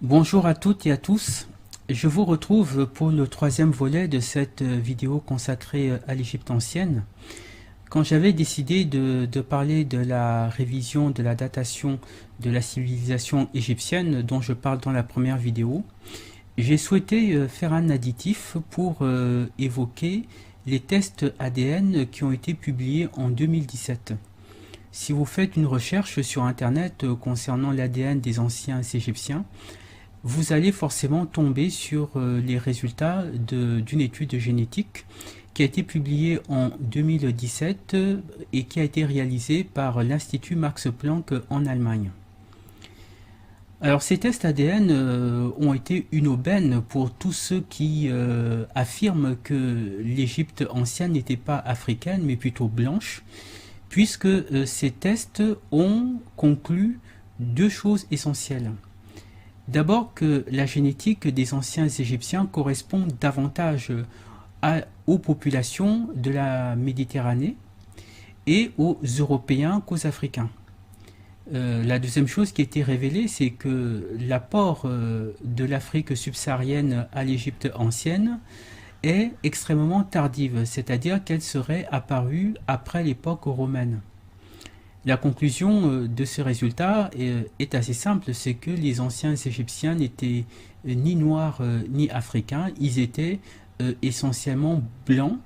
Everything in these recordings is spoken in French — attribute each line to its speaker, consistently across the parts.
Speaker 1: Bonjour à toutes et à tous. Je vous retrouve pour le troisième volet de cette vidéo consacrée à l'Égypte ancienne. Quand j'avais décidé de parler de la révision de la datation de la civilisation égyptienne dont je parle dans la première vidéo, j'ai souhaité faire un additif pour évoquer les tests ADN qui ont été publiés en 2017. Si vous faites une recherche sur Internet concernant l'ADN des anciens Égyptiens, vous allez forcément tomber sur les résultats d'une étude génétique qui a été publiée en 2017 et qui a été réalisée par l'Institut Max Planck en Allemagne. Alors ces tests ADN ont été une aubaine pour tous ceux qui affirment que l'Égypte ancienne n'était pas africaine mais plutôt blanche, puisque ces tests ont conclu deux choses essentielles. D'abord que la génétique des anciens Égyptiens correspond davantage aux populations de la Méditerranée et aux Européens qu'aux Africains. La deuxième chose qui a été révélée, c'est que l'apport de l'Afrique subsaharienne à l'Égypte ancienne est extrêmement tardive, c'est-à-dire qu'elle serait apparue après l'époque romaine. La conclusion de ce résultat est assez simple, c'est que les anciens Égyptiens n'étaient ni noirs ni africains, ils étaient essentiellement blancs.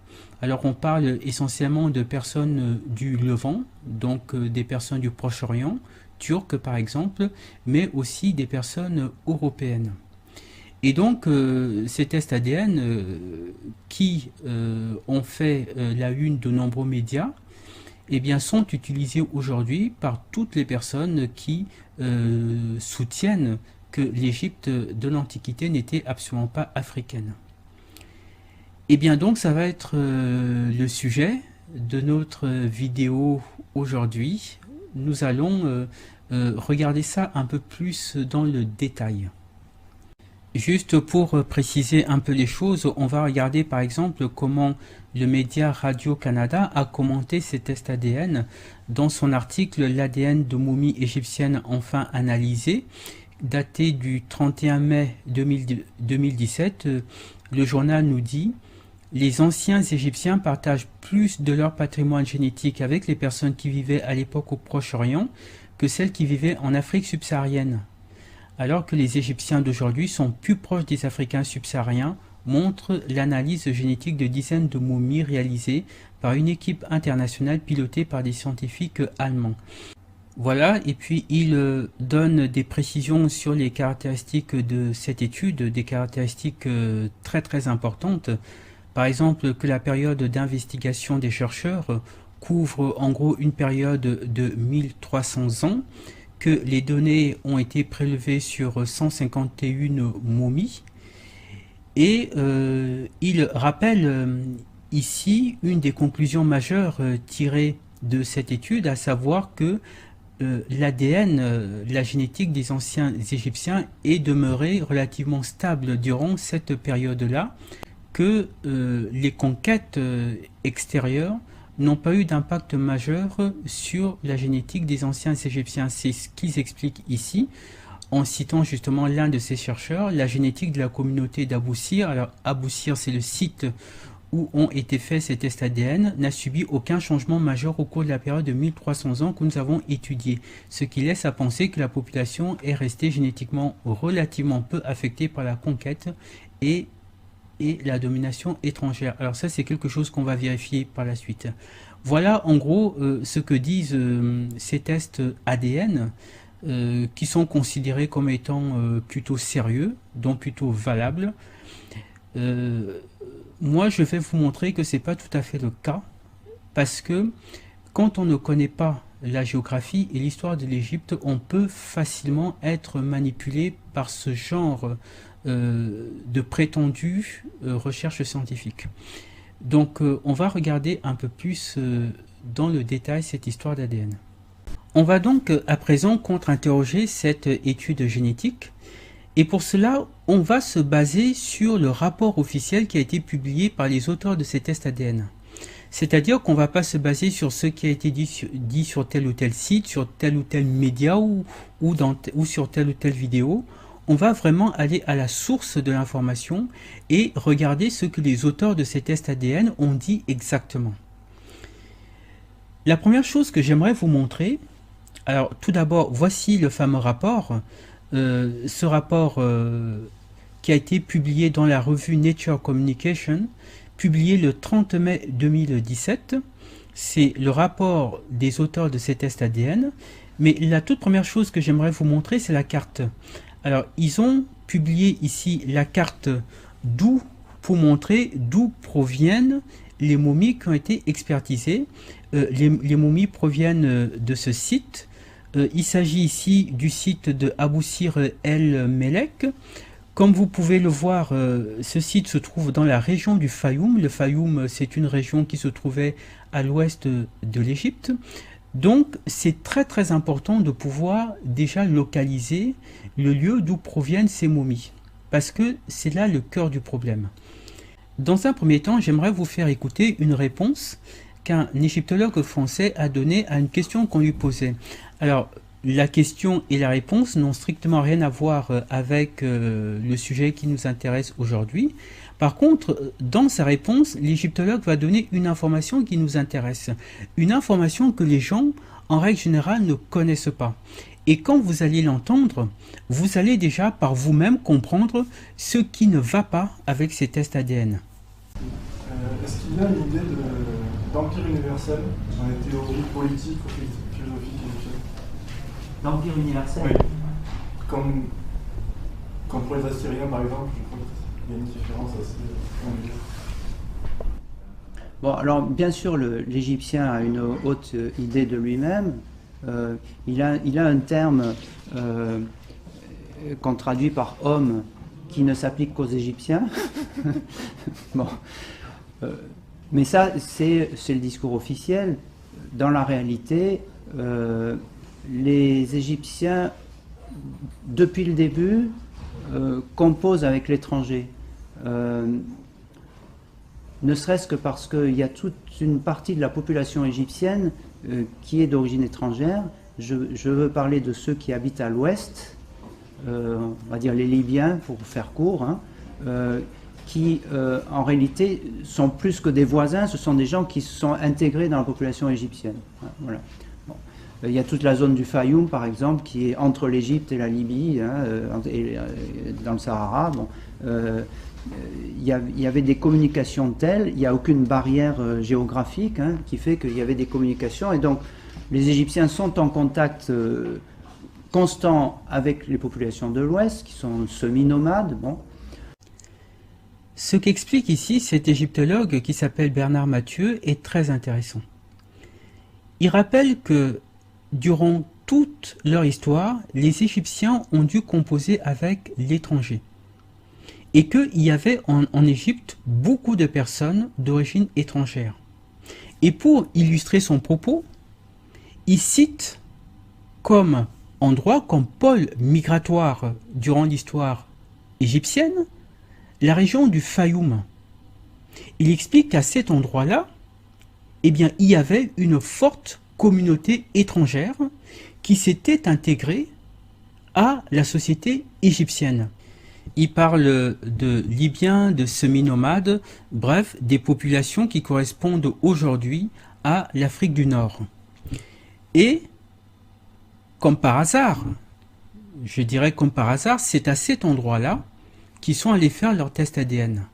Speaker 1: Alors on parle essentiellement de personnes du Levant, donc des personnes du Proche-Orient, turques par exemple, mais aussi des personnes européennes. Et donc ces tests ADN qui ont fait la une de nombreux médias, eh bien, sont utilisés aujourd'hui par toutes les personnes qui soutiennent que l'Égypte de l'Antiquité n'était absolument pas africaine. Et bien donc, ça va être le sujet de notre vidéo aujourd'hui. Nous allons regarder ça un peu plus dans le détail. Juste pour préciser un peu les choses, on va regarder par exemple comment le média Radio-Canada a commenté ces tests ADN dans son article L'ADN de momies égyptiennes enfin analysé, daté du 31 mai 2017. Le journal nous dit « Les anciens Égyptiens partagent plus de leur patrimoine génétique avec les personnes qui vivaient à l'époque au Proche-Orient que celles qui vivaient en Afrique subsaharienne. » Alors que les Égyptiens d'aujourd'hui sont plus proches des Africains subsahariens, montre l'analyse génétique de dizaines de momies réalisées par une équipe internationale pilotée par des scientifiques allemands. Voilà, et puis il donne des précisions sur les caractéristiques de cette étude, des caractéristiques très importantes. Par exemple, que la période d'investigation des chercheurs couvre en gros une période de 1300 ans, que les données ont été prélevées sur 151 momies, et il rappelle ici une des conclusions majeures tirées de cette étude, à savoir que l'ADN, la génétique des anciens Égyptiens est demeurée relativement stable durant cette période-là, que les conquêtes extérieures n'ont pas eu d'impact majeur sur la génétique des anciens Égyptiens. C'est ce qu'ils expliquent ici, en citant justement l'un de ces chercheurs, la génétique de la communauté d'Abou Sir. Alors Abou Sir, c'est le site où ont été faits ces tests ADN, n'a subi aucun changement majeur au cours de la période de 1300 ans que nous avons étudiée, ce qui laisse à penser que la population est restée génétiquement relativement peu affectée par la conquête et la domination étrangère. Alors ça, c'est quelque chose qu'on va vérifier par la suite. Voilà en gros ce que disent ces tests ADN qui sont considérés comme étant plutôt sérieux, donc plutôt valables. Moi, je vais vous montrer que c'est pas tout à fait le cas, parce que quand on ne connaît pas la géographie et l'histoire de l'Égypte, on peut facilement être manipulé par ce genre de prétendues recherches scientifiques. Donc on va regarder un peu plus dans le détail cette histoire d'ADN. On va donc à présent contre-interroger cette étude génétique, et pour cela on va se baser sur le rapport officiel qui a été publié par les auteurs de ces tests ADN. C'est-à-dire qu'on ne va pas se baser sur ce qui a été dit sur tel ou tel site, sur tel ou tel média ou sur telle ou telle vidéo. on va vraiment aller à la source de l'information et regarder ce que les auteurs de ces tests ADN ont dit exactement. La première chose que j'aimerais vous montrer, alors tout d'abord, voici le fameux rapport. Ce rapport qui a été publié dans la revue Nature Communication, publié le 30 mai 2017. C'est le rapport des auteurs de ces tests ADN. Mais la toute première chose que j'aimerais vous montrer, c'est la carte. Alors, ils ont publié ici la carte d'où, pour montrer d'où proviennent les momies qui ont été expertisées. Les momies proviennent de ce site. Il s'agit ici du site de Abou Sir El Melek. Comme vous pouvez le voir, ce site se trouve dans la région du Fayoum. Le Fayoum, c'est une région qui se trouvait à l'ouest de l'Égypte. Donc, c'est très important de pouvoir déjà localiser le lieu d'où proviennent ces momies, parce que c'est là le cœur du problème. Dans un premier temps, j'aimerais vous faire écouter une réponse qu'un égyptologue français a donnée à une question qu'on lui posait. Alors, la question et la réponse n'ont strictement rien à voir avec le sujet qui nous intéresse aujourd'hui. Par contre, dans sa réponse, l'égyptologue va donner une information qui nous intéresse. Une information que les gens, en règle générale, ne connaissent pas. Et quand vous allez l'entendre, vous allez déjà par vous-même comprendre ce qui ne va pas avec ces tests ADN.
Speaker 2: Est-ce qu'il y a une idée d'empire universel dans les théories politiques ou philosophiques égyptiennes?
Speaker 3: L'empire universel?
Speaker 2: Oui. Comme pour les Assyriens, par exemple, je crois qu'il y a une différence assez grande.
Speaker 3: Bon, alors bien sûr, l'Égyptien a une haute idée de lui-même. Il a un terme qu'on traduit par homme qui ne s'applique qu'aux Égyptiens. Bon. Mais ça, c'est le discours officiel. Dans la réalité, les Égyptiens, depuis le début, composent avec l'étranger. Ne serait-ce que parce qu'il y a toute une partie de la population égyptienne qui est d'origine étrangère. Je veux parler de ceux qui habitent à l'ouest, on va dire les Libyens pour faire court, hein, qui en réalité sont plus que des voisins, ce sont des gens qui se sont intégrés dans la population égyptienne. Voilà. Bon. Il y a toute la zone du Fayoum par exemple qui est entre l'Égypte et la Libye, hein, dans le Sahara. Bon. Il y avait des communications telles, il n'y a aucune barrière géographique, hein, qui fait qu'il y avait des communications, et donc les Égyptiens sont en contact constant avec les populations de l'Ouest, qui sont semi-nomades. Bon.
Speaker 1: Ce qu'explique ici cet égyptologue qui s'appelle Bernard Mathieu est très intéressant. Il rappelle que durant toute leur histoire, les Égyptiens ont dû composer avec l'étranger. Et qu'il y avait en Égypte beaucoup de personnes d'origine étrangère. Et pour illustrer son propos, il cite comme endroit, comme pôle migratoire durant l'histoire égyptienne, la région du Fayoum. Il explique qu'à cet endroit-là, eh bien, il y avait une forte communauté étrangère qui s'était intégrée à la société égyptienne. Il parle de Libyens, de semi-nomades, bref, des populations qui correspondent aujourd'hui à l'Afrique du Nord. Et, comme par hasard, je dirais comme par hasard, c'est à cet endroit-là qu'ils sont allés faire leur test ADN.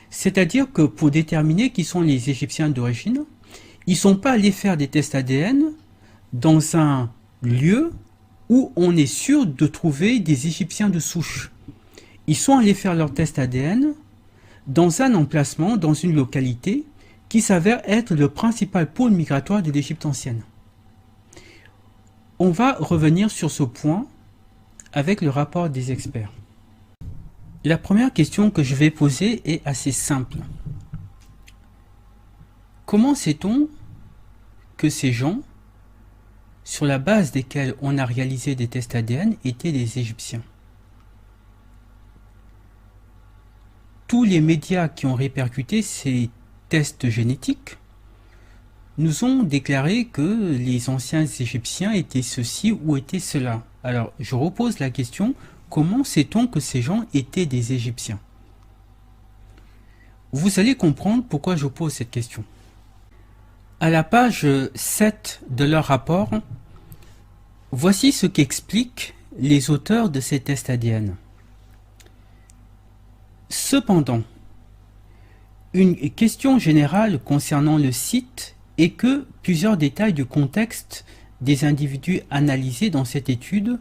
Speaker 1: C'est-à-dire que pour déterminer qui sont les Égyptiens d'origine, ils ne sont pas allés faire des tests ADN dans un lieu où on est sûr de trouver des Égyptiens de souche. Ils sont allés faire leur test ADN dans un emplacement, dans une localité qui s'avère être le principal pôle migratoire de l'Égypte ancienne. On va revenir sur ce point avec le rapport des experts. La première question que je vais poser est assez simple. Comment sait-on que ces gens, sur la base desquels on a réalisé des tests ADN, étaient des Égyptiens? Tous les médias qui ont répercuté ces tests génétiques nous ont déclaré que les anciens Égyptiens étaient ceci ou étaient cela. Alors, je repose la question, comment sait-on que ces gens étaient des Égyptiens? Vous allez comprendre pourquoi je pose cette question. À la page 7 de leur rapport, voici ce qu'expliquent les auteurs de ces tests ADN. Cependant, une question générale concernant le site est que plusieurs détails du contexte des individus analysés dans cette étude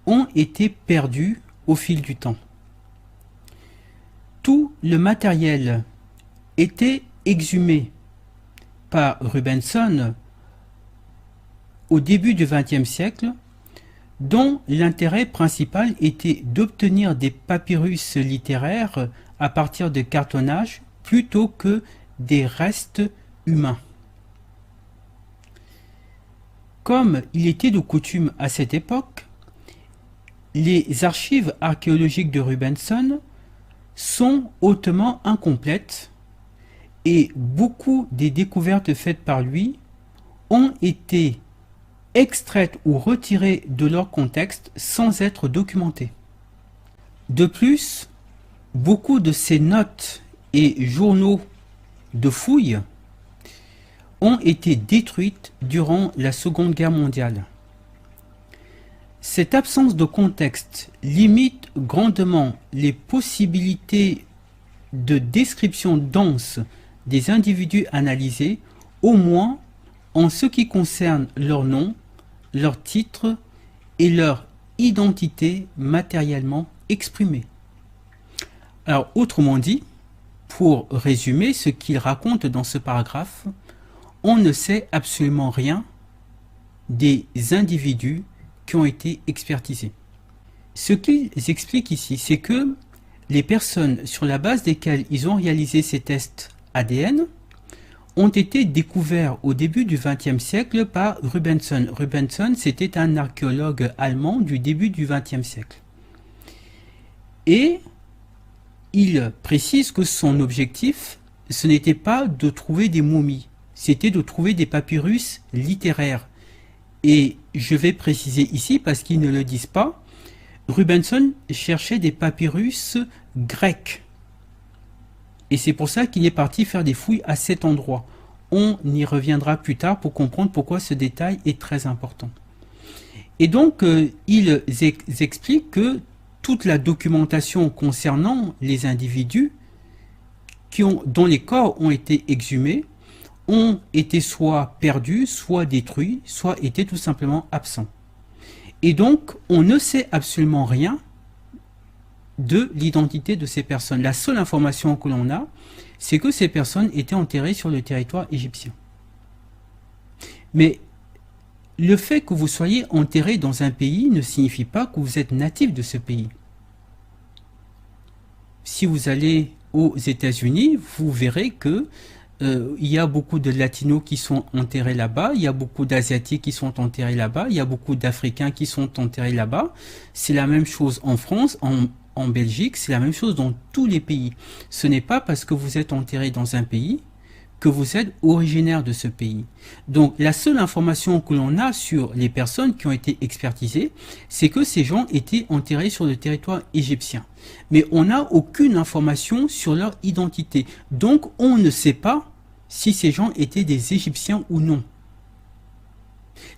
Speaker 1: ont été perdus au fil du temps. Tout le matériel était exhumé par Rubenson au début du XXe siècle, dont l'intérêt principal était d'obtenir des papyrus littéraires à partir de cartonnages plutôt que des restes humains. Comme il était de coutume à cette époque, les archives archéologiques de Rubenson sont hautement incomplètes et beaucoup des découvertes faites par lui ont été extraites ou retirées de leur contexte sans être documentées. De plus, beaucoup de ces notes et journaux de fouilles ont été détruites durant la Seconde Guerre mondiale. Cette absence de contexte limite grandement les possibilités de description dense des individus analysés, au moins en ce qui concerne leur nom, leur titre et leur identité matériellement exprimée. Alors, autrement dit, pour résumer ce qu'il raconte dans ce paragraphe, on ne sait absolument rien des individus qui ont été expertisés. Ce qu'ils expliquent ici, c'est que les personnes sur la base desquelles ils ont réalisé ces tests ADN ont été découverts au début du XXe siècle par Rubenson. Rubenson, c'était un archéologue allemand du début du XXe siècle. Et il précise que son objectif, ce n'était pas de trouver des momies, c'était de trouver des papyrus littéraires. Et je vais préciser ici, parce qu'ils ne le disent pas, Rubenson cherchait des papyrus grecs. Et c'est pour ça qu'il est parti faire des fouilles à cet endroit. On y reviendra plus tard pour comprendre pourquoi ce détail est très important. Et donc, ils expliquent que toute la documentation concernant les individus dont les corps ont été exhumés ont été soit perdus, soit détruits, soit étaient tout simplement absents. Et donc, on ne sait absolument rien de l'identité de ces personnes. La seule information que l'on a, c'est que ces personnes étaient enterrées sur le territoire égyptien. Mais le fait que vous soyez enterré dans un pays ne signifie pas que vous êtes natif de ce pays. Si vous allez aux États-Unis, vous verrez que il y a beaucoup de latinos qui sont enterrés là-bas, il y a beaucoup d'asiatiques qui sont enterrés là-bas, il y a beaucoup d'africains qui sont enterrés là-bas. C'est la même chose en France, en Belgique, c'est la même chose dans tous les pays. Ce n'est pas parce que vous êtes enterré dans un pays que vous êtes originaire de ce pays. Donc la seule information que l'on a sur les personnes qui ont été expertisées, c'est que ces gens étaient enterrés sur le territoire égyptien. Mais on n'a aucune information sur leur identité. Donc on ne sait pas si ces gens étaient des Égyptiens ou non.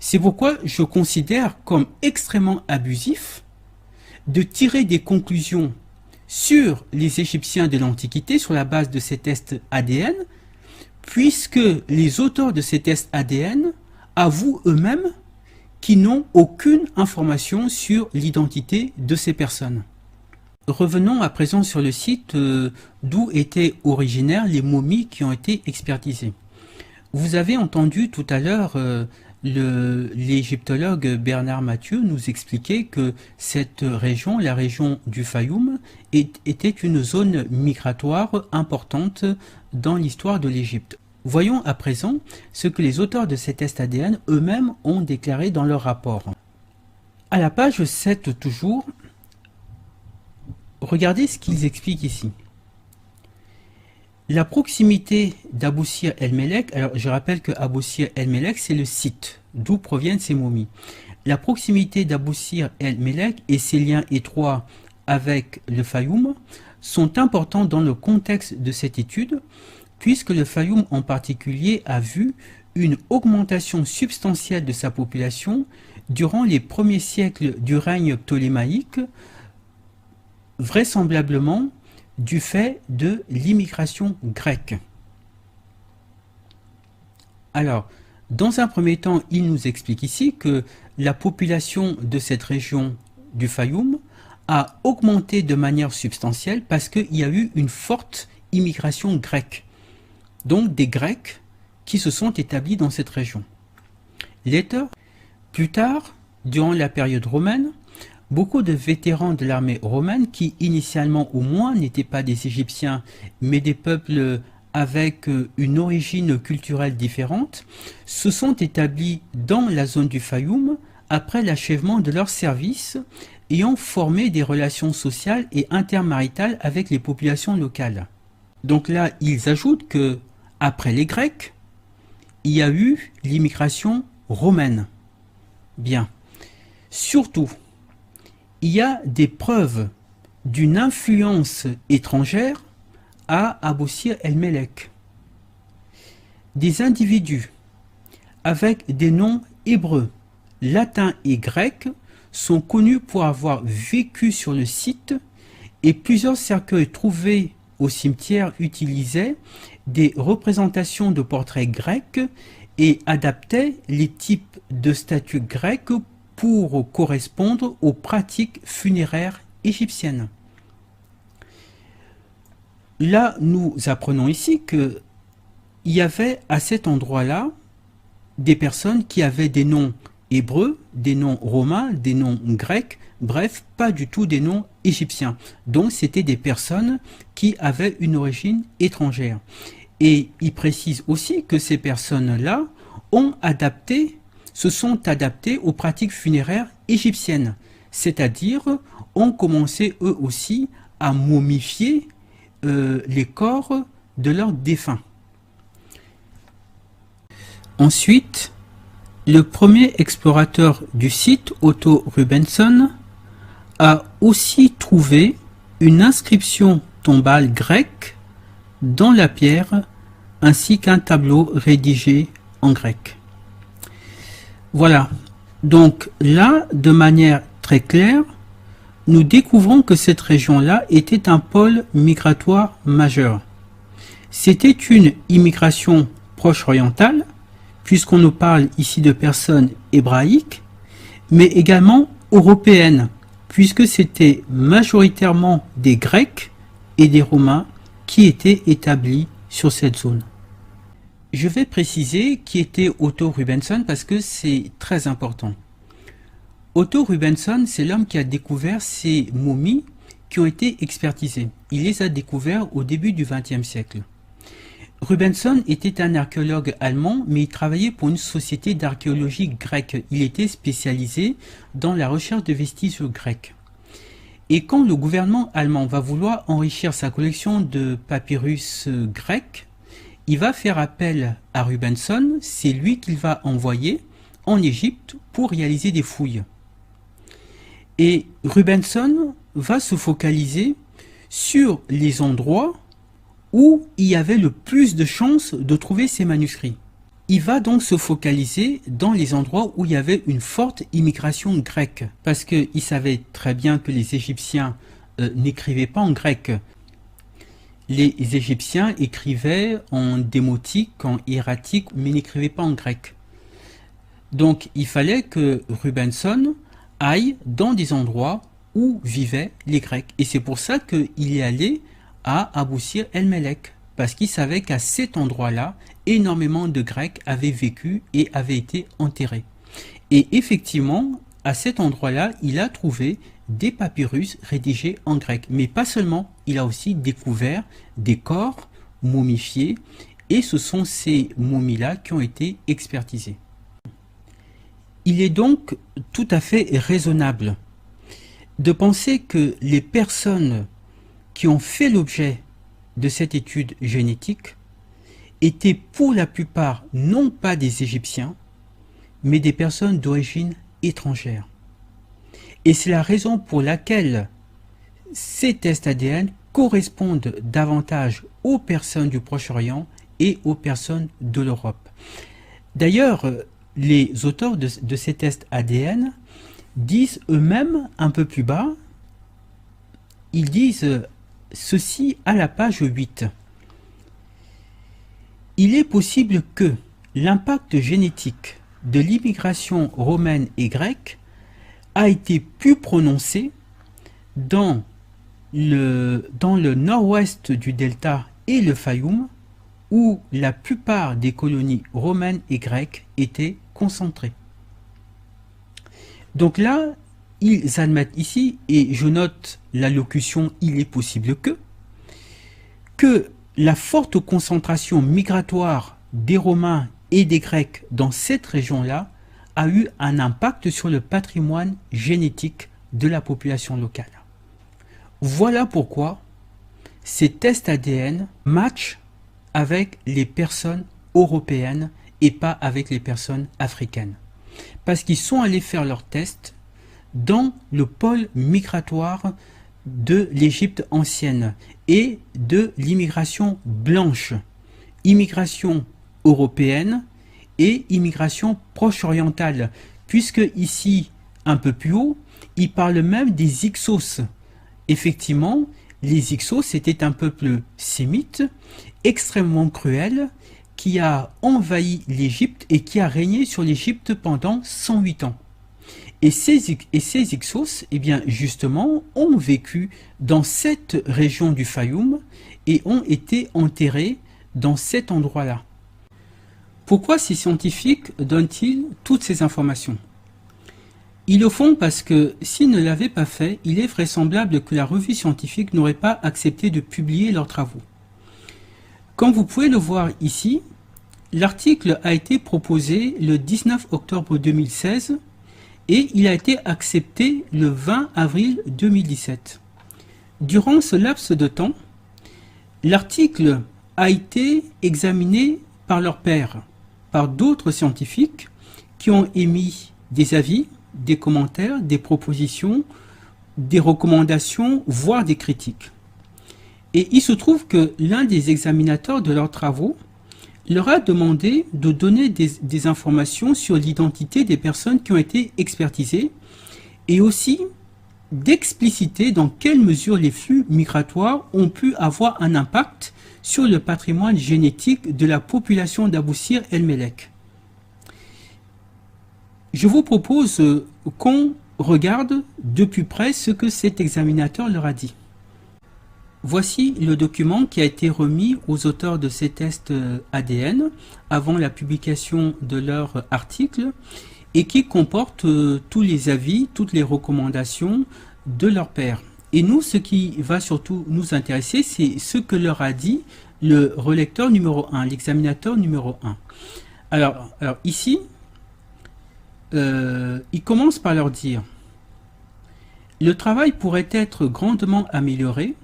Speaker 1: C'est pourquoi je considère comme extrêmement abusif de tirer des conclusions sur les Égyptiens de l'Antiquité sur la base de ces tests ADN, puisque les auteurs de ces tests ADN avouent eux-mêmes qu'ils n'ont aucune information sur l'identité de ces personnes. Revenons à présent sur le site d'où étaient originaires les momies qui ont été expertisées. Vous avez entendu tout à l'heure l'égyptologue Bernard Mathieu nous expliquer que cette région, la région du Fayoum, était une zone migratoire importante dans l'histoire de l'Égypte. Voyons à présent ce que les auteurs de ces tests ADN eux-mêmes ont déclaré dans leur rapport. À la page 7 toujours, regardez ce qu'ils expliquent ici. La proximité d'Abou Sir el-Melek, alors je rappelle que Abou Sir el-Melek c'est le site d'où proviennent ces momies. la proximité d'Abou Sir el-Melek et ses liens étroits avec le Fayoum sont importants dans le contexte de cette étude, puisque le Fayoum en particulier a vu une augmentation substantielle de sa population durant les premiers siècles du règne ptolémaïque, vraisemblablement du fait de l'immigration grecque. Alors, dans un premier temps, il nous explique ici que la population de cette région du Fayoum a augmenté de manière substantielle parce qu'il y a eu une forte immigration grecque. Donc des Grecs qui se sont établis dans cette région. Plus tard, durant la période romaine, beaucoup de vétérans de l'armée romaine, qui initialement au moins n'étaient pas des Égyptiens, mais des peuples avec une origine culturelle différente, se sont établis dans la zone du Fayoum après l'achèvement de leur service et ont formé des relations sociales et intermaritales avec les populations locales. Donc là, ils ajoutent que après les Grecs, il y a eu l'immigration romaine. Bien. Surtout, il y a des preuves d'une influence étrangère à Abou Sir el-Melek. Des individus avec des noms hébreux, latins et grecs sont connus pour avoir vécu sur le site et plusieurs cercueils trouvés au cimetière utilisaient des représentations de portraits grecs et adaptaient les types de statues grecques pour correspondre aux pratiques funéraires égyptiennes. Là, nous apprenons ici qu'il y avait à cet endroit-là des personnes qui avaient des noms hébreux, des noms romains, des noms grecs, bref, pas du tout des noms égyptiens. Donc c'était des personnes qui avaient une origine étrangère. Et il précise aussi que ces personnes-là se sont adaptées aux pratiques funéraires égyptiennes, c'est-à-dire ont commencé eux aussi à momifier les corps de leurs défunts. Ensuite, le premier explorateur du site, Otto Rubenson, a aussi trouvé une inscription tombale grecque dans la pierre ainsi qu'un tableau rédigé en grec. Voilà, donc là, de manière très claire, nous découvrons que cette région-là était un pôle migratoire majeur. C'était une immigration proche orientale, puisqu'on nous parle ici de personnes hébraïques, mais également européennes, puisque c'était majoritairement des Grecs et des Romains qui étaient établis sur cette zone. Je vais préciser qui était Otto Rubenson parce que c'est très important. Otto Rubenson, c'est l'homme qui a découvert ces momies qui ont été expertisées. Il les a découvertes au début du XXe siècle. Rubenson était un archéologue allemand, mais il travaillait pour une société d'archéologie grecque. Il était spécialisé dans la recherche de vestiges grecs. Et quand le gouvernement allemand va vouloir enrichir sa collection de papyrus grecs, il va faire appel à Rubenson, c'est lui qu'il va envoyer en Égypte pour réaliser des fouilles. Et Rubenson va se focaliser sur les endroits où il y avait le plus de chances de trouver ces manuscrits. Il va donc se focaliser dans les endroits où il y avait une forte immigration grecque, parce qu'il savait très bien que les Égyptiens n'écrivaient pas en grec. Les Égyptiens écrivaient en démotique, en hiératique, mais n'écrivaient pas en grec. Donc il fallait que Rubenson aille dans des endroits où vivaient les Grecs. Et c'est pour ça qu'il est allé à Abou Sir el-Melek, parce qu'il savait qu'à cet endroit-là, énormément de Grecs avaient vécu et avaient été enterrés. Et effectivement, à cet endroit-là, il a trouvé des papyrus rédigés en grec. Mais pas seulement, il a aussi découvert des corps momifiés, et ce sont ces momies-là qui ont été expertisées. Il est donc tout à fait raisonnable de penser que les personnes qui ont fait l'objet de cette étude génétique étaient pour la plupart non pas des Égyptiens, mais des personnes d'origine étrangère. Et c'est la raison pour laquelle ces tests ADN correspondent davantage aux personnes du Proche-Orient et aux personnes de l'Europe. D'ailleurs, les auteurs de ces tests ADN disent eux-mêmes un peu plus bas, ils disent ceci à la page 8. Il est possible que l'impact génétique de l'immigration romaine et grecque a été plus prononcé dans le nord-ouest du delta et le Fayoum, où la plupart des colonies romaines et grecques étaient concentrées. Donc là, ils admettent ici, et je note la locution « il est possible que la forte concentration migratoire des Romains et des Grecs dans cette région-là a eu un impact sur le patrimoine génétique de la population locale. Voilà pourquoi ces tests ADN matchent avec les personnes européennes et pas avec les personnes africaines. Parce qu'ils sont allés faire leurs tests dans le pôle migratoire de l'Égypte ancienne et de l'immigration blanche, immigration européenne et immigration proche-orientale, puisque ici, un peu plus haut, il parle même des Hyksos. Effectivement, les Hyksos étaient un peuple sémite, extrêmement cruel, qui a envahi l'Égypte et qui a régné sur l'Égypte pendant 108 ans. Et ces Hyksos, eh bien, justement, ont vécu dans cette région du Fayoum et ont été enterrés dans cet endroit-là. Pourquoi ces scientifiques donnent-ils toutes ces informations? Ils le font parce que s'ils ne l'avaient pas fait, il est vraisemblable que la revue scientifique n'aurait pas accepté de publier leurs travaux. Comme vous pouvez le voir ici, l'article a été proposé le 19 octobre 2016 et il a été accepté le 20 avril 2017. Durant ce laps de temps, l'article a été examiné par leurs pairs, par d'autres scientifiques qui ont émis des avis, des commentaires, des propositions, des recommandations, voire des critiques. Et il se trouve que l'un des examinateurs de leurs travaux leur a demandé de donner des informations sur l'identité des personnes qui ont été expertisées et aussi d'expliciter dans quelle mesure les flux migratoires ont pu avoir un impact sur le patrimoine génétique de la population d'Abou Sir el-Melek. Je vous propose qu'on regarde de plus près ce que cet examinateur leur a dit. Voici le document qui a été remis aux auteurs de ces tests ADN avant la publication de leur article et qui comporte tous les avis, toutes les recommandations de leur pairs. Et nous, ce qui va surtout nous intéresser, c'est ce que leur a dit le relecteur numéro 1, l'examinateur numéro 1. Alors ici, il commence par leur dire « Le travail pourrait être grandement amélioré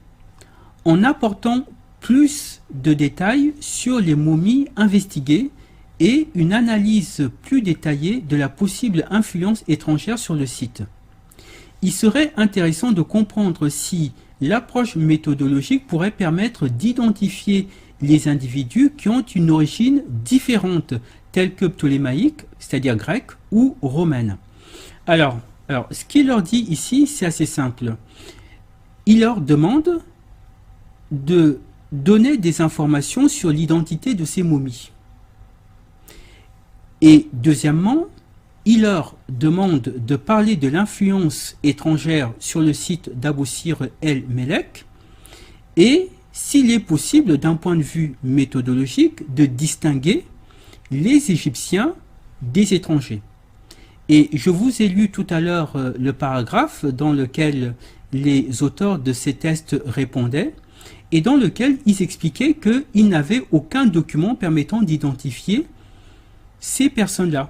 Speaker 1: en apportant plus de détails sur les momies investiguées et une analyse plus détaillée de la possible influence étrangère sur le site. Il serait intéressant de comprendre si l'approche méthodologique pourrait permettre d'identifier les individus qui ont une origine différente, telle que ptolémaïque, c'est-à-dire grecque, ou romaine. » Alors, ce qu'il leur dit ici, c'est assez simple. Il leur demande de donner des informations sur l'identité de ces momies. Et deuxièmement, il leur demande de parler de l'influence étrangère sur le site d'Abou Sir el-Melek et, s'il est possible d'un point de vue méthodologique, de distinguer les Égyptiens des étrangers. Et je vous ai lu tout à l'heure le paragraphe dans lequel les auteurs de ces tests répondaient et dans lequel ils expliquaient qu'ils n'avaient aucun document permettant d'identifier ces personnes-là.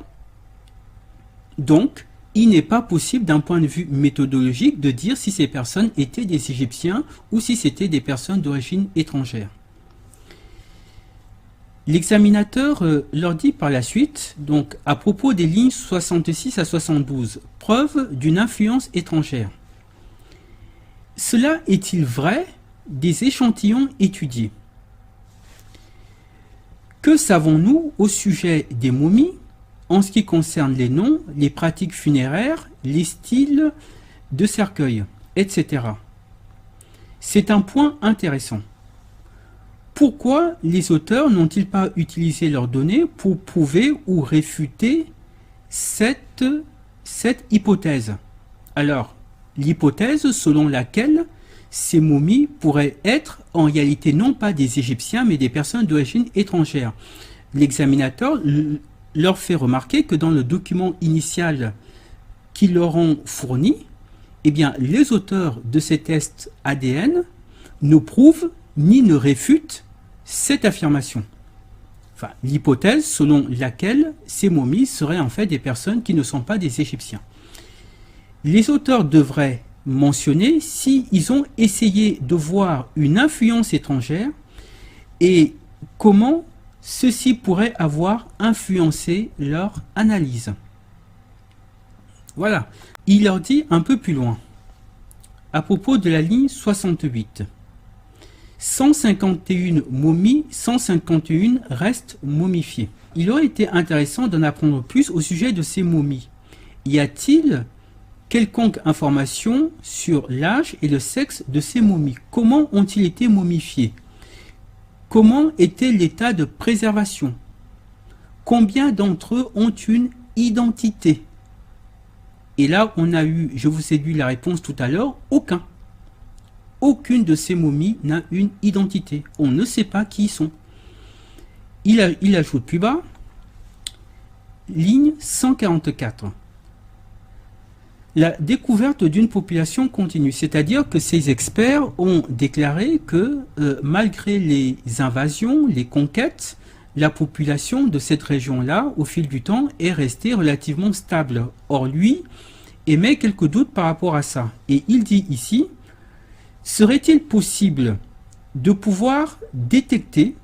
Speaker 1: Donc, il n'est pas possible d'un point de vue méthodologique de dire si ces personnes étaient des Égyptiens ou si c'était des personnes d'origine étrangère. L'examinateur leur dit par la suite, donc à propos des lignes 66 à 72, preuve d'une influence étrangère. Cela est-il vrai des échantillons étudiés? Que savons-nous au sujet des momies en ce qui concerne les noms, les pratiques funéraires, les styles de cercueil, etc. C'est un point intéressant. Pourquoi les auteurs n'ont-ils pas utilisé leurs données pour prouver ou réfuter cette hypothèse? Alors, l'hypothèse selon laquelle ces momies pourraient être en réalité non pas des Égyptiens mais des personnes d'origine étrangère. L'examinateur leur fait remarquer que dans le document initial qu'ils leur ont fourni, eh bien, les auteurs de ces tests ADN ne prouvent ni ne réfutent cette affirmation. Enfin, l'hypothèse selon laquelle ces momies seraient en fait des personnes qui ne sont pas des Égyptiens. Les auteurs devraient mentionner s'ils ont essayé de voir une influence étrangère et comment ceci pourrait avoir influencé leur analyse. Voilà. Il leur dit un peu plus loin, à propos de la ligne 68. 151 momies, 151 restent momifiées. Il aurait été intéressant d'en apprendre plus au sujet de ces momies. Y a-t-il quelconque information sur l'âge et le sexe de ces momies? Comment ont-ils été momifiés? Comment était l'état de préservation? Combien d'entre eux ont une identité? Et là, on a eu, je vous ai dit la réponse tout à l'heure, aucun. Aucune de ces momies n'a une identité. On ne sait pas qui ils sont. Il ajoute plus bas, ligne 144. La découverte d'une population continue, c'est-à-dire que ces experts ont déclaré que malgré les invasions, les conquêtes, la population de cette région-là, au fil du temps, est restée relativement stable. Or, lui émet quelques doutes par rapport à ça. Et il dit ici, serait-il possible de pouvoir détecter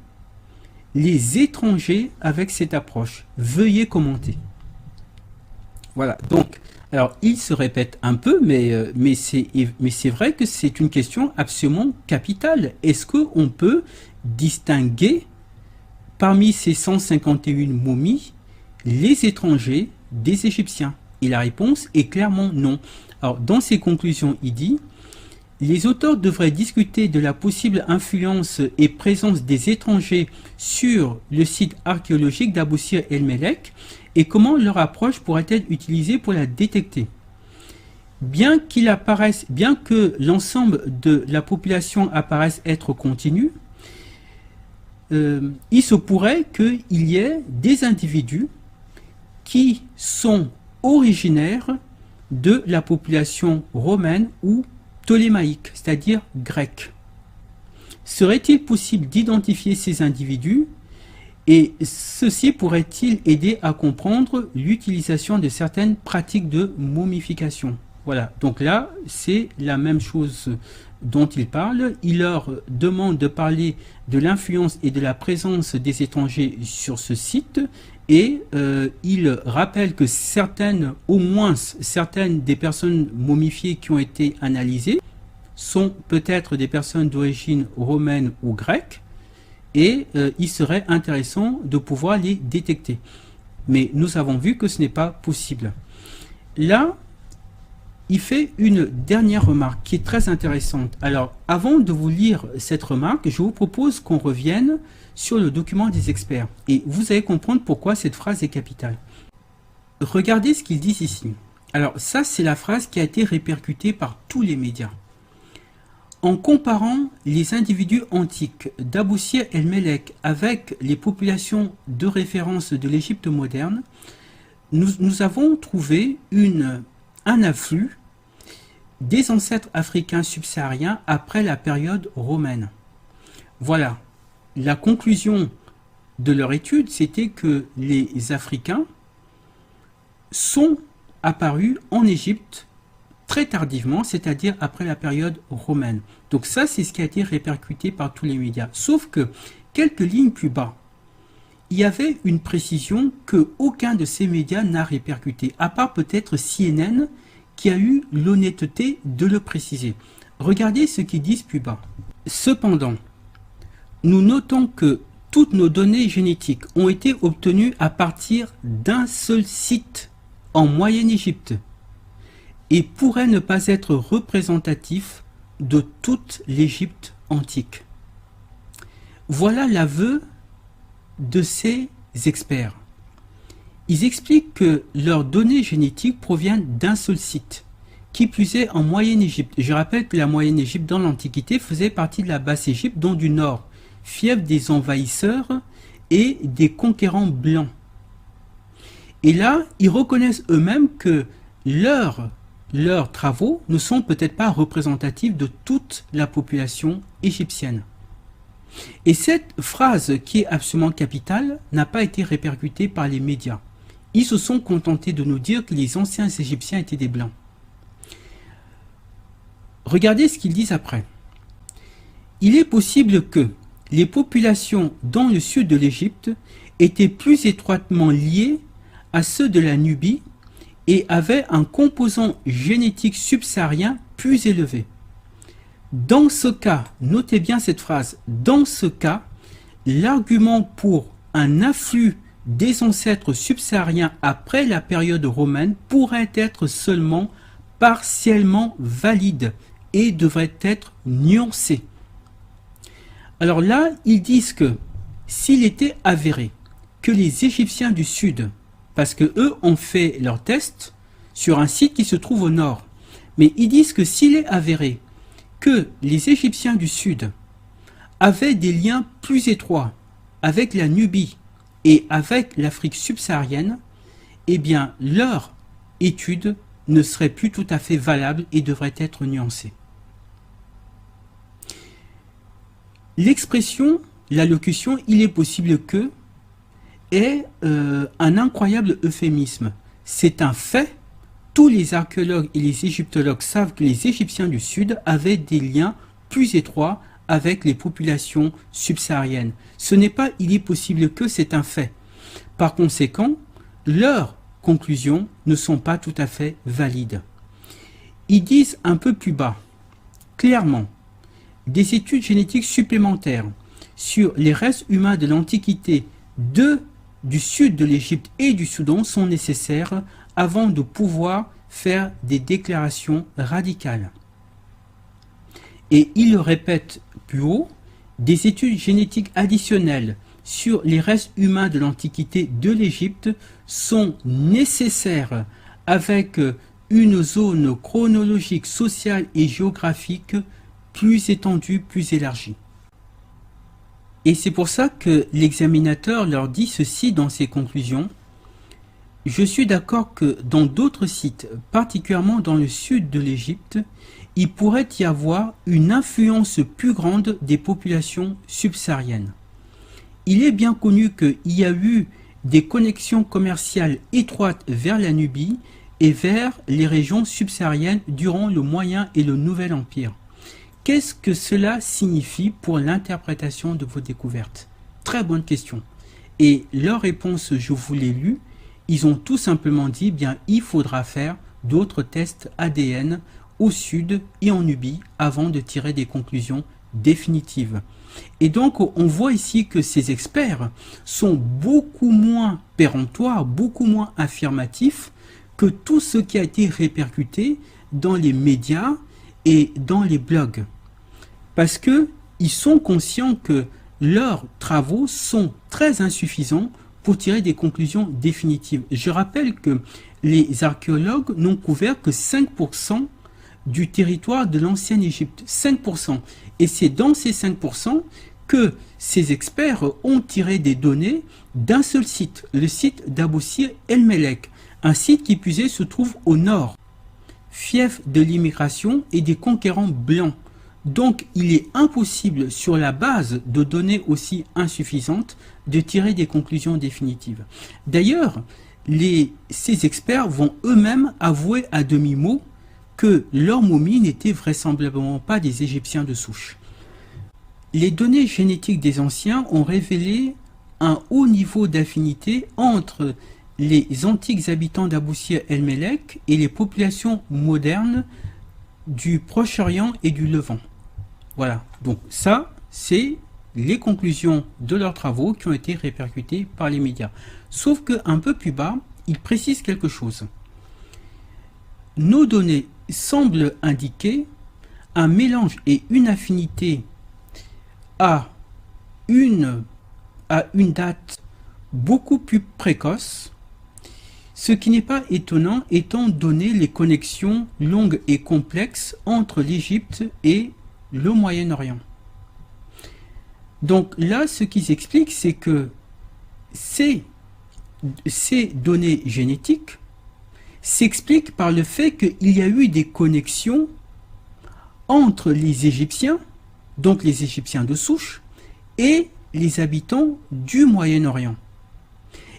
Speaker 1: les étrangers avec cette approche? Veuillez commenter. Voilà, donc, alors il se répète un peu, mais c'est vrai que c'est une question absolument capitale. Est-ce qu'on peut distinguer parmi ces 151 momies les étrangers des Égyptiens? Et la réponse est clairement non. Alors, dans ses conclusions, il dit « Les auteurs devraient discuter de la possible influence et présence des étrangers sur le site archéologique d'Abou Sir el-Melek et comment leur approche pourrait être utilisée pour la détecter. Bien que l'ensemble de la population apparaisse être continu, il se pourrait qu'il y ait des individus qui sont originaires de la population romaine ou ptolémaïque, c'est-à-dire grecque. Serait-il possible d'identifier ces individus et ceci pourrait-il aider à comprendre l'utilisation de certaines pratiques de momification? Voilà, donc là, c'est la même chose dont il parle. Il leur demande de parler de l'influence et de la présence des étrangers sur ce site et il rappelle que au moins certaines des personnes momifiées qui ont été analysées sont peut-être des personnes d'origine romaine ou grecque et il serait intéressant de pouvoir les détecter. Mais nous avons vu que ce n'est pas possible. Là, il fait une dernière remarque qui est très intéressante. Alors, avant de vous lire cette remarque, je vous propose qu'on revienne sur le document des experts. Et vous allez comprendre pourquoi cette phrase est capitale. Regardez ce qu'ils disent ici. Alors, ça, c'est la phrase qui a été répercutée par tous les médias. En comparant les individus antiques d'Abou Sir el-Melek avec les populations de référence de l'Égypte moderne, nous avons trouvé un afflux des ancêtres africains subsahariens après la période romaine. Voilà, la conclusion de leur étude, c'était que les Africains sont apparus en Égypte très tardivement, c'est-à-dire après la période romaine. Donc ça, c'est ce qui a été répercuté par tous les médias. Sauf que quelques lignes plus bas, il y avait une précision que aucun de ces médias n'a répercuté, à part peut-être CNN qui a eu l'honnêteté de le préciser. Regardez ce qu'ils disent plus bas. Cependant, nous notons que toutes nos données génétiques ont été obtenues à partir d'un seul site en Moyenne-Égypte et pourraient ne pas être représentatifs de toute l'Égypte antique. Voilà l'aveu de ces experts. Ils expliquent que leurs données génétiques proviennent d'un seul site, qui plus est en Moyenne-Égypte. Je rappelle que la Moyenne-Égypte dans l'Antiquité faisait partie de la Basse-Égypte, dont du Nord, fief des envahisseurs et des conquérants blancs. Et là, ils reconnaissent eux-mêmes que leurs travaux ne sont peut-être pas représentatifs de toute la population égyptienne. Et cette phrase, qui est absolument capitale, n'a pas été répercutée par les médias. Ils se sont contentés de nous dire que les anciens Égyptiens étaient des Blancs. Regardez ce qu'ils disent après. Il est possible que les populations dans le sud de l'Égypte étaient plus étroitement liées à ceux de la Nubie et avaient un composant génétique subsaharien plus élevé. Dans ce cas, notez bien cette phrase, dans ce cas, l'argument pour un afflux des ancêtres subsahariens après la période romaine pourrait être seulement partiellement valide et devrait être nuancé. Alors là, ils disent que s'il était avéré que les Égyptiens du Sud, parce que eux ont fait leur test sur un site qui se trouve au nord, mais ils disent que s'il est avéré que les Égyptiens du Sud avaient des liens plus étroits avec la Nubie et avec l'Afrique subsaharienne, eh bien leur étude ne serait plus tout à fait valable et devrait être nuancée. L'expression, l'allocution « il est possible que » est un incroyable euphémisme. C'est un fait. Tous les archéologues et les égyptologues savent que les Égyptiens du Sud avaient des liens plus étroits avec les populations subsahariennes. Ce n'est pas « il est possible que », c'est un fait. Par conséquent, leurs conclusions ne sont pas tout à fait valides. Ils disent un peu plus bas, clairement, des études génétiques supplémentaires sur les restes humains de l'Antiquité du sud de l'Égypte et du Soudan sont nécessaires avant de pouvoir faire des déclarations radicales. Et il le répète plus haut, des études génétiques additionnelles sur les restes humains de l'Antiquité de l'Égypte sont nécessaires avec une zone chronologique, sociale et géographique plus étendue, plus élargie. Et c'est pour ça que l'examinateur leur dit ceci dans ses conclusions. Je suis d'accord que dans d'autres sites, particulièrement dans le sud de l'Égypte, il pourrait y avoir une influence plus grande des populations subsahariennes. Il est bien connu qu'il y a eu des connexions commerciales étroites vers la Nubie et vers les régions subsahariennes durant le Moyen et le Nouvel Empire. Qu'est-ce que cela signifie pour l'interprétation de vos découvertes? Très bonne question. Et leur réponse, je vous l'ai lu, ils ont tout simplement dit, bien, il faudra faire d'autres tests ADN au sud et en Nubie avant de tirer des conclusions définitives. Et donc, on voit ici que ces experts sont beaucoup moins péremptoires, beaucoup moins affirmatifs que tout ce qui a été répercuté dans les médias et dans les blogs. Parce qu'ils sont conscients que leurs travaux sont très insuffisants pour tirer des conclusions définitives. Je rappelle que les archéologues n'ont couvert que 5% du territoire de l'ancienne Égypte. 5%. Et c'est dans ces 5% que ces experts ont tiré des données d'un seul site, le site d'Abou-Sir el-Melek, un site qui plus est se trouve au nord, fief de l'immigration et des conquérants blancs. Donc il est impossible, sur la base de données aussi insuffisantes, de tirer des conclusions définitives. D'ailleurs, ces experts vont eux-mêmes avouer à demi-mot que leurs momies n'étaient vraisemblablement pas des Égyptiens de souche. Les données génétiques des anciens ont révélé un haut niveau d'affinité entre les antiques habitants d'Aboussir el-Melek et les populations modernes du Proche-Orient et du Levant. Voilà, donc ça, c'est les conclusions de leurs travaux qui ont été répercutées par les médias. Sauf qu'un peu plus bas, ils précisent quelque chose. Nos données semblent indiquer un mélange et une affinité à une date beaucoup plus précoce, ce qui n'est pas étonnant étant donné les connexions longues et complexes entre l'Égypte et le Moyen-Orient. Donc là, ce qu'ils expliquent, c'est que ces données génétiques s'expliquent par le fait qu'il y a eu des connexions entre les Égyptiens, donc les Égyptiens de souche, et les habitants du Moyen-Orient.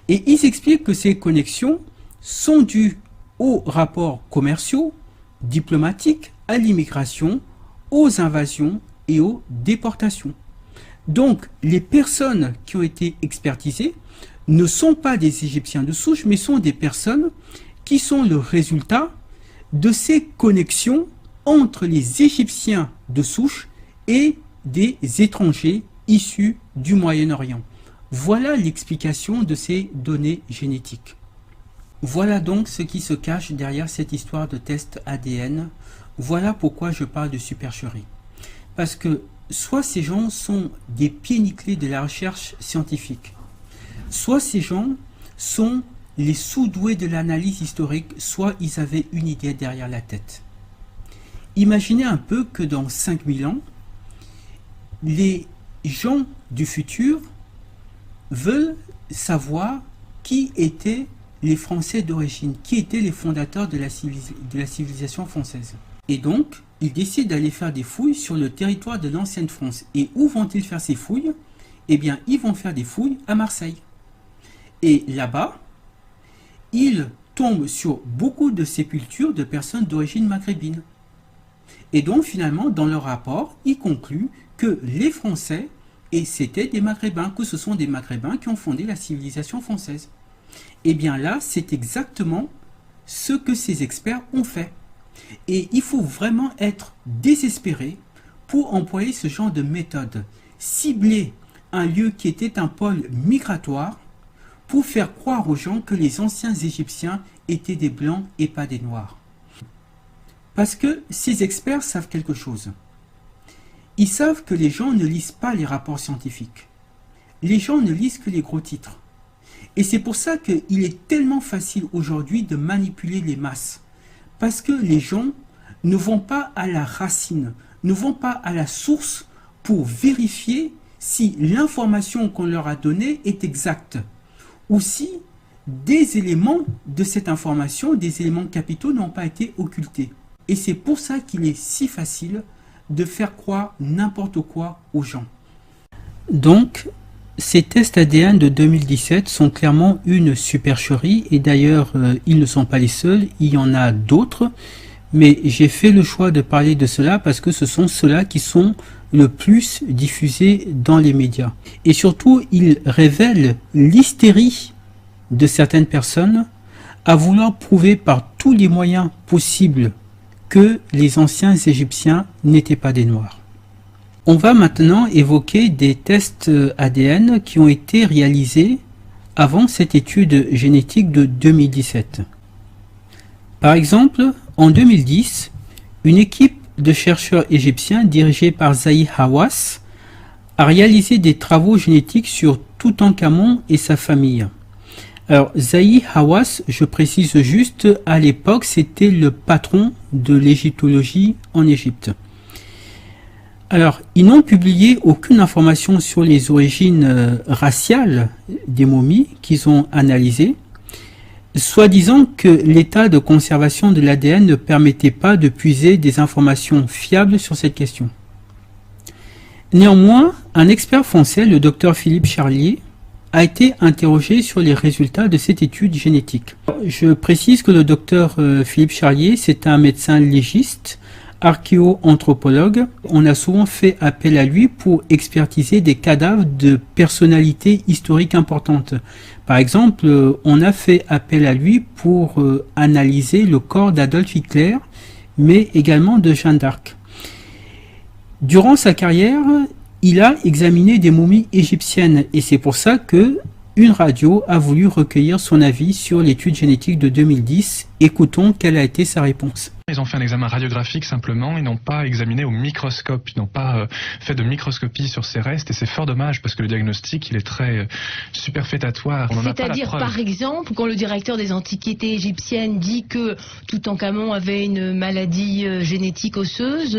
Speaker 1: Et ils expliquent que ces connexions sont dues aux rapports commerciaux, diplomatiques, à l'immigration, aux invasions et aux déportations. Donc, les personnes qui ont été expertisées ne sont pas des Égyptiens de souche, mais sont des personnes qui sont le résultat de ces connexions entre les Égyptiens de souche et des étrangers issus du Moyen-Orient. Voilà l'explication de ces données génétiques. Voilà donc ce qui se cache derrière cette histoire de test ADN. Voilà pourquoi je parle de supercherie. Parce que soit ces gens sont des pieds nickelés de la recherche scientifique, soit ces gens sont les sous-doués de l'analyse historique, soit ils avaient une idée derrière la tête. Imaginez un peu que dans 5000 ans, les gens du futur veulent savoir qui étaient les Français d'origine, qui étaient les fondateurs de la civilisation française. Et donc, ils décident d'aller faire des fouilles sur le territoire de l'ancienne France. Et où vont-ils faire ces fouilles? Eh bien, ils vont faire des fouilles à Marseille. Et là-bas, ils tombent sur beaucoup de sépultures de personnes d'origine maghrébine. Et donc, finalement, dans leur rapport, ils concluent que les Français, et c'était des Maghrébins, que ce sont des Maghrébins qui ont fondé la civilisation française. Et bien là, c'est exactement ce que ces experts ont fait. Et il faut vraiment être désespéré pour employer ce genre de méthode. Cibler un lieu qui était un pôle migratoire pour faire croire aux gens que les anciens Égyptiens étaient des Blancs et pas des Noirs. Parce que ces experts savent quelque chose. Ils savent que les gens ne lisent pas les rapports scientifiques. Les gens ne lisent que les gros titres. Et c'est pour ça qu'il est tellement facile aujourd'hui de manipuler les masses. Parce que les gens ne vont pas à la racine, ne vont pas à la source pour vérifier si l'information qu'on leur a donnée est exacte. Ou si des éléments de cette information, des éléments capitaux n'ont pas été occultés. Et c'est pour ça qu'il est si facile de faire croire n'importe quoi aux gens. Donc, ces tests ADN de 2017 sont clairement une supercherie, et d'ailleurs, ils ne sont pas les seuls, il y en a d'autres, mais j'ai fait le choix de parler de cela parce que ce sont ceux-là qui sont le plus diffusés dans les médias. Et surtout, ils révèlent l'hystérie de certaines personnes à vouloir prouver par tous les moyens possibles que les anciens Égyptiens n'étaient pas des Noirs. On va maintenant évoquer des tests ADN qui ont été réalisés avant cette étude génétique de 2017. Par exemple, en 2010, une équipe de chercheurs égyptiens dirigée par Zahi Hawass a réalisé des travaux génétiques sur Toutankhamon et sa famille. Alors, Zahi Hawass, je précise juste, à l'époque, c'était le patron de l'égyptologie en Égypte. Alors, ils n'ont publié aucune information sur les origines raciales des momies qu'ils ont analysées, soi-disant que l'état de conservation de l'ADN ne permettait pas de puiser des informations fiables sur cette question. Néanmoins, un expert français, le docteur Philippe Charlier, a été interrogé sur les résultats de cette étude génétique. Je précise que le docteur Philippe Charlier, c'est un médecin légiste archéo-anthropologue, on a souvent fait appel à lui pour expertiser des cadavres de personnalités historiques importantes. Par exemple, on a fait appel à lui pour analyser le corps d'Adolf Hitler, mais également de Jeanne d'Arc. Durant sa carrière, il a examiné des momies égyptiennes et c'est pour ça que une radio a voulu recueillir son avis sur l'étude génétique de 2010. Écoutons quelle a été sa réponse.
Speaker 4: Ils ont fait un examen radiographique simplement, ils n'ont pas examiné au microscope, ils n'ont pas fait de microscopie sur ces restes et c'est fort dommage parce que le diagnostic il est très superfétatoire.
Speaker 5: C'est-à-dire par exemple quand le directeur des antiquités égyptiennes dit que Toutankhamon avait une maladie génétique osseuse.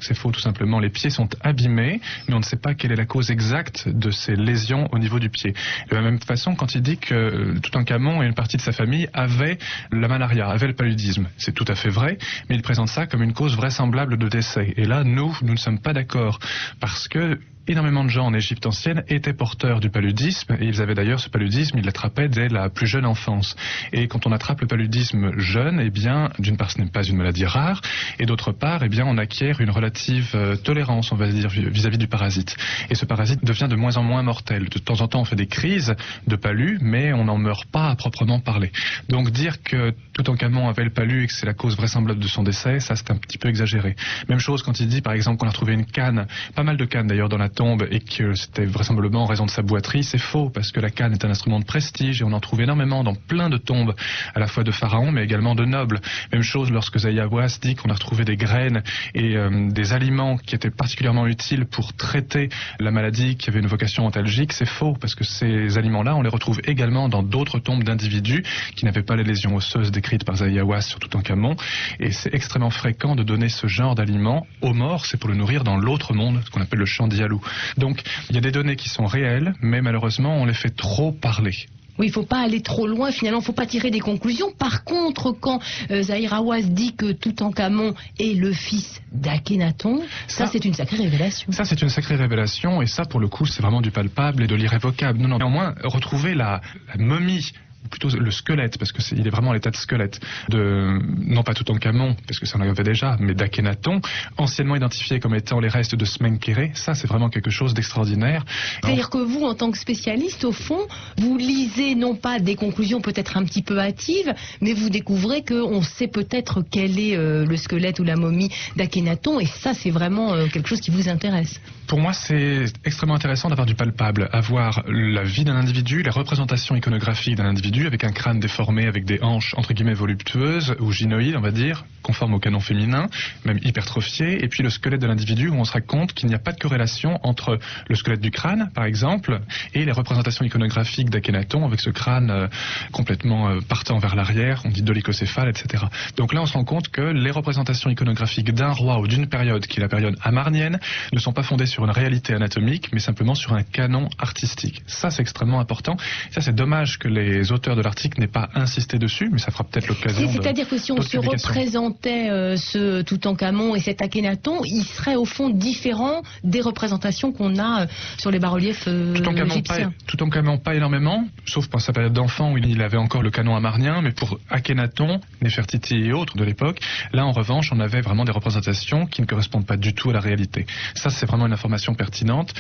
Speaker 4: C'est faux tout simplement. Les pieds sont abîmés mais on ne sait pas quelle est la cause exacte de ces lésions au niveau du pied. De la même façon quand il dit que Toutankhamon et une partie de sa famille avaient la malaria, avaient le paludisme, c'est tout à fait vrai. Mais il présente ça comme une cause vraisemblable de décès. Et là, nous ne sommes pas d'accord. Parce que énormément de gens en Égypte ancienne étaient porteurs du paludisme et ils avaient d'ailleurs ce paludisme, ils l'attrapaient dès la plus jeune enfance. Et quand on attrape le paludisme jeune, eh bien, d'une part, ce n'est pas une maladie rare et d'autre part, eh bien, on acquiert une relative tolérance, on va dire, vis-à-vis du parasite. Et ce parasite devient de moins en moins mortel. De temps en temps, on fait des crises de palu, mais on n'en meurt pas à proprement parler. Donc dire que Toutankhamon avait le palu et que c'est la cause vraisemblable de son décès, ça c'est un petit peu exagéré. Même chose quand il dit, par exemple, qu'on a retrouvé une canne, pas mal de cannes d'ailleurs dans la tombe et que c'était vraisemblablement en raison de sa boiterie, c'est faux parce que la canne est un instrument de prestige et on en trouve énormément dans plein de tombes à la fois de pharaons mais également de nobles. Même chose lorsque Zayawas dit qu'on a retrouvé des graines et des aliments qui étaient particulièrement utiles pour traiter la maladie qui avait une vocation antalgique, c'est faux parce que ces aliments-là on les retrouve également dans d'autres tombes d'individus qui n'avaient pas les lésions osseuses décrites par Zayawas sur Toutankhamon et c'est extrêmement fréquent de donner ce genre d'aliments aux morts, c'est pour le nourrir dans l'autre monde, ce qu'on appelle le champ d'Ialou. Donc, il y a des données qui sont réelles, mais malheureusement, on les fait trop parler.
Speaker 5: Oui, il ne faut pas aller trop loin, finalement, il ne faut pas tirer des conclusions. Par contre, quand Zahir Hawass dit que Toutankhamon est le fils d'Akhenaton, ça c'est une sacrée révélation. Ça c'est une sacrée révélation,
Speaker 4: et ça pour le coup c'est vraiment du palpable et de l'irrévocable. Non, néanmoins, retrouver la momie, plutôt le squelette, parce que il est vraiment à l'état de squelette, non pas Toutankhamon, parce que ça en avait déjà, mais d'Akhenaton, anciennement identifié comme étant les restes de Smenkhéré, ça c'est vraiment quelque chose d'extraordinaire.
Speaker 5: C'est-à-dire que vous, en tant que spécialiste, au fond, vous lisez non pas des conclusions peut-être un petit peu hâtives, mais vous découvrez qu'on sait peut-être quel est le squelette ou la momie d'Akhenaton, et ça c'est vraiment quelque chose qui vous intéresse.
Speaker 4: Pour moi, c'est extrêmement intéressant d'avoir du palpable, avoir la vie d'un individu, les représentations iconographiques d'un individu avec un crâne déformé, avec des hanches entre guillemets voluptueuses ou gynoïdes, on va dire, conformes au canon féminin, même hypertrophié, et puis le squelette de l'individu où on se rend compte qu'il n'y a pas de corrélation entre le squelette du crâne, par exemple, et les représentations iconographiques d'Akhenaton avec ce crâne complètement partant vers l'arrière, on dit dolicocéphale, etc. Donc là, on se rend compte que les représentations iconographiques d'un roi ou d'une période, qui est la période amarnienne, ne sont pas fondées sur une réalité anatomique, mais simplement sur un canon artistique. Ça, c'est extrêmement important. Ça, c'est dommage que les auteurs de l'article n'aient pas insisté dessus, mais ça fera peut-être l'occasion.
Speaker 5: C'est-à-dire que si on se représentait ce Toutankhamon et cet Akhenaton, il serait au fond différent des représentations qu'on a sur les bas-reliefs égyptiens.
Speaker 4: Toutankhamon pas énormément, sauf pour sa période d'enfant où il avait encore le canon amarnien, mais pour Akhenaton, Néfertiti et autres de l'époque, là en revanche, on avait vraiment des représentations qui ne correspondent pas du tout à la réalité. Ça, c'est vraiment une information pertinente.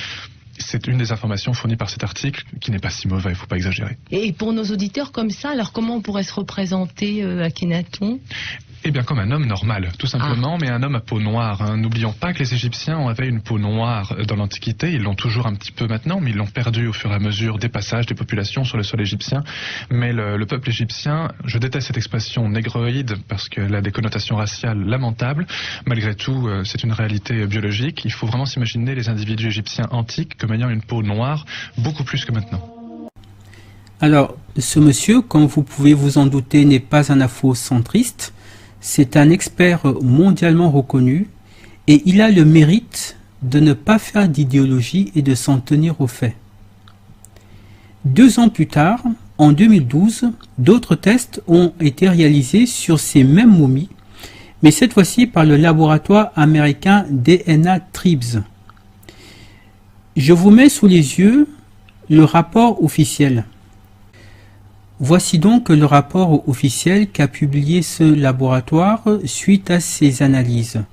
Speaker 4: C'est une des informations fournies par cet article qui n'est pas si mauvais, il ne faut pas exagérer.
Speaker 5: Et pour nos auditeurs comme ça, alors comment on pourrait se représenter Akhenaton ?
Speaker 4: Eh bien comme un homme normal, tout simplement, mais un homme à peau noire. Hein. N'oublions pas que les Égyptiens avaient une peau noire dans l'Antiquité, ils l'ont toujours un petit peu maintenant, mais ils l'ont perdu au fur et à mesure des passages des populations sur le sol égyptien. Mais le peuple égyptien, je déteste cette expression négroïde parce qu'elle a des connotations raciales lamentables. Malgré tout, c'est une réalité biologique. Il faut vraiment s'imaginer les individus égyptiens antiques comme ayant une peau noire, beaucoup plus que maintenant.
Speaker 1: Alors, ce monsieur, comme vous pouvez vous en douter, n'est pas un afrocentriste. C'est un expert mondialement reconnu et il a le mérite de ne pas faire d'idéologie et de s'en tenir aux faits. 2 ans plus tard, en 2012, d'autres tests ont été réalisés sur ces mêmes momies, mais cette fois-ci par le laboratoire américain DNA Tribes. Je vous mets sous les yeux le rapport officiel. Voici donc le rapport officiel qu'a publié ce laboratoire suite à ces analyses.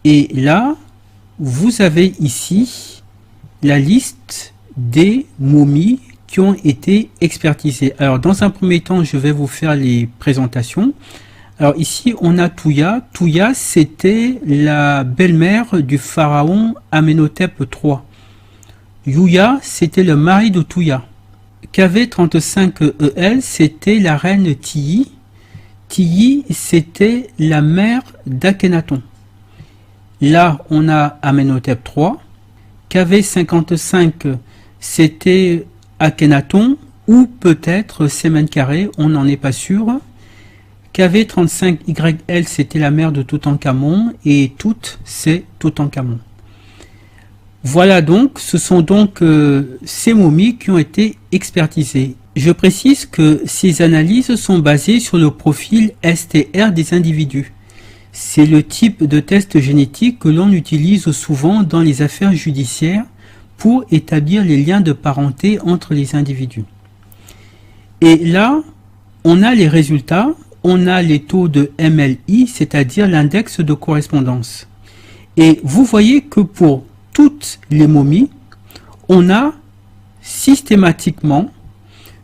Speaker 1: Et là, vous avez ici la liste des momies qui ont été expertisées. Alors, dans un premier temps, je vais vous faire les présentations. Alors ici, on a Touya. Touya, c'était la belle-mère du pharaon Amenhotep III. Yuya, c'était le mari de Touya. KV35EL, c'était la reine Tiyi. Tiyi, c'était la mère d'Akhenaton. Là, on a Amenhotep III. KV55, c'était Akhenaton ou peut-être Semenkaré, on n'en est pas sûr. KV35YL, c'était la mère de Toutankhamon et Tout, c'est Toutankhamon. Voilà donc, ce sont donc ces momies qui ont été expertisées. Je précise que ces analyses sont basées sur le profil STR des individus. C'est le type de test génétique que l'on utilise souvent dans les affaires judiciaires pour établir les liens de parenté entre les individus. Et là, on a les résultats, on a les taux de MLI, c'est-à-dire l'index de correspondance. Et vous voyez que pour toutes les momies, on a systématiquement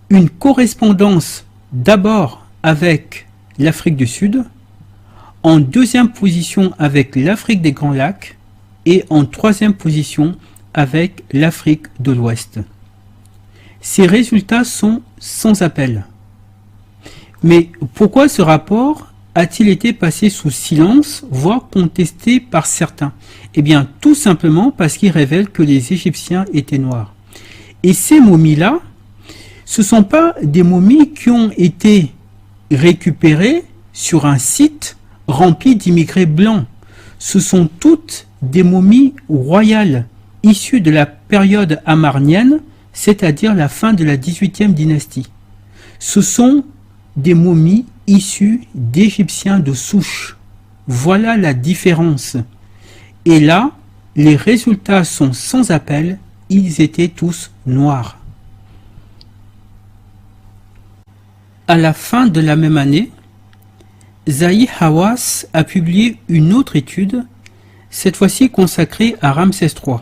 Speaker 1: une correspondance d'abord avec l'Afrique du Sud, en deuxième position avec l'Afrique des Grands Lacs et en troisième position avec l'Afrique de l'Ouest. Ces résultats sont sans appel. Mais pourquoi ce rapport a-t-il été passé sous silence, voire contesté par certains? Eh bien, tout simplement parce qu'il révèle que les Égyptiens étaient noirs. Et ces momies-là, ce ne sont pas des momies qui ont été récupérées sur un site rempli d'immigrés blancs. Ce sont toutes des momies royales issues de la période amarnienne, c'est-à-dire la fin de la 18e dynastie. Ce sont des momies issues d'Égyptiens de souche. Voilà la différence. Et là, les résultats sont sans appel, ils étaient tous noirs. À la fin de la même année, Zahi Hawass a publié une autre étude, cette fois-ci consacrée à Ramsès III.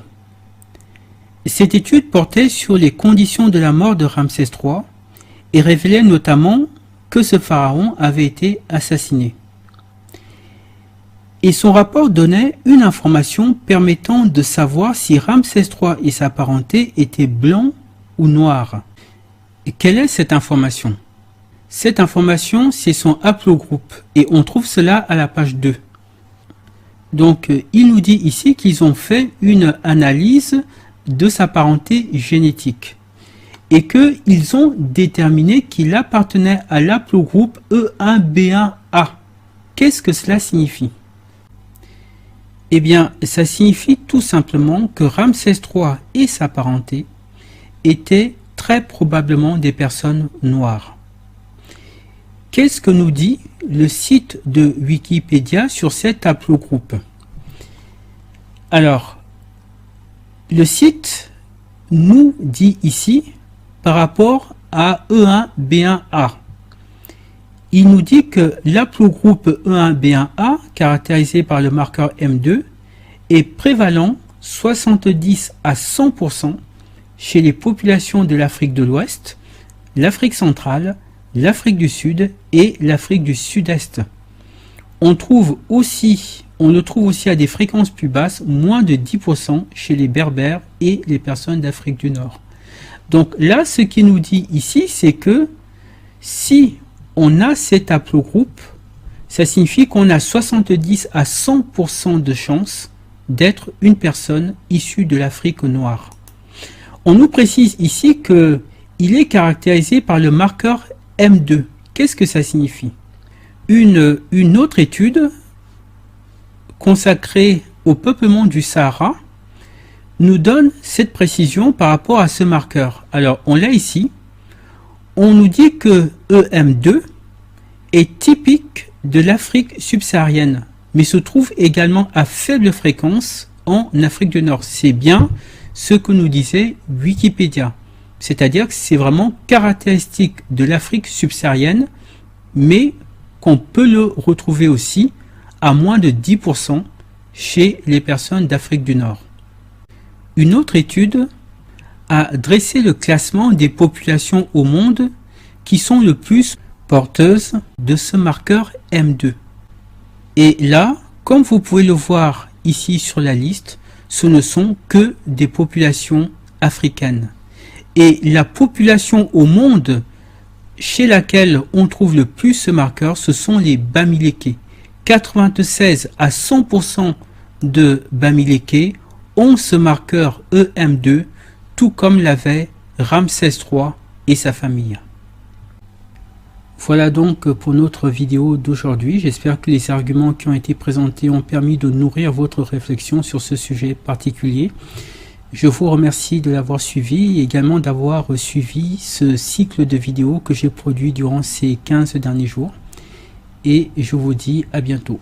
Speaker 1: Cette étude portait sur les conditions de la mort de Ramsès III et révélait notamment que ce pharaon avait été assassiné. Et son rapport donnait une information permettant de savoir si Ramsès III et sa parenté étaient blancs ou noirs. Et quelle est cette information? Cette information, c'est son haplogroupe et on trouve cela à la page 2. Donc, il nous dit ici qu'ils ont fait une analyse de sa parenté génétique et qu'ils ont déterminé qu'il appartenait à l'haplogroupe E1B1A. Qu'est-ce que cela signifie? Eh bien, ça signifie tout simplement que Ramsès III et sa parenté étaient très probablement des personnes noires. Qu'est-ce que nous dit le site de Wikipédia sur cet haplogroupe? Alors, le site nous dit ici, par rapport à E1B1A, il nous dit que l'haplogroupe E1B1A, caractérisé par le marqueur M2, est prévalent 70 à 100% chez les populations de l'Afrique de l'Ouest, l'Afrique centrale, l'Afrique du Sud et l'Afrique du Sud-Est. On le trouve aussi à des fréquences plus basses, moins de 10% chez les Berbères et les personnes d'Afrique du Nord. Donc là, ce qu'il nous dit ici, c'est que si on a cet haplogroupe, ça signifie qu'on a 70 à 100% de chances d'être une personne issue de l'Afrique noire. On nous précise ici qu'il est caractérisé par le marqueur M2. Qu'est-ce que ça signifie? Une autre étude consacrée au peuplement du Sahara nous donne cette précision par rapport à ce marqueur. Alors, on l'a ici. On nous dit que EM2 est typique de l'Afrique subsaharienne, mais se trouve également à faible fréquence en Afrique du Nord. C'est bien ce que nous disait Wikipédia. C'est-à-dire que c'est vraiment caractéristique de l'Afrique subsaharienne, mais qu'on peut le retrouver aussi à moins de 10% chez les personnes d'Afrique du Nord. Une autre étude a dressé le classement des populations au monde qui sont le plus porteuses de ce marqueur M2. Et là, comme vous pouvez le voir ici sur la liste, ce ne sont que des populations africaines. Et la population au monde chez laquelle on trouve le plus ce marqueur, ce sont les Bamileke. 96 à 100% de Bamileke ont ce marqueur EM2, tout comme l'avait Ramsès III et sa famille. Voilà donc pour notre vidéo d'aujourd'hui. J'espère que les arguments qui ont été présentés ont permis de nourrir votre réflexion sur ce sujet particulier. Je vous remercie de l'avoir suivi et également d'avoir suivi ce cycle de vidéos que j'ai produit durant ces 15 derniers jours. Et je vous dis à bientôt.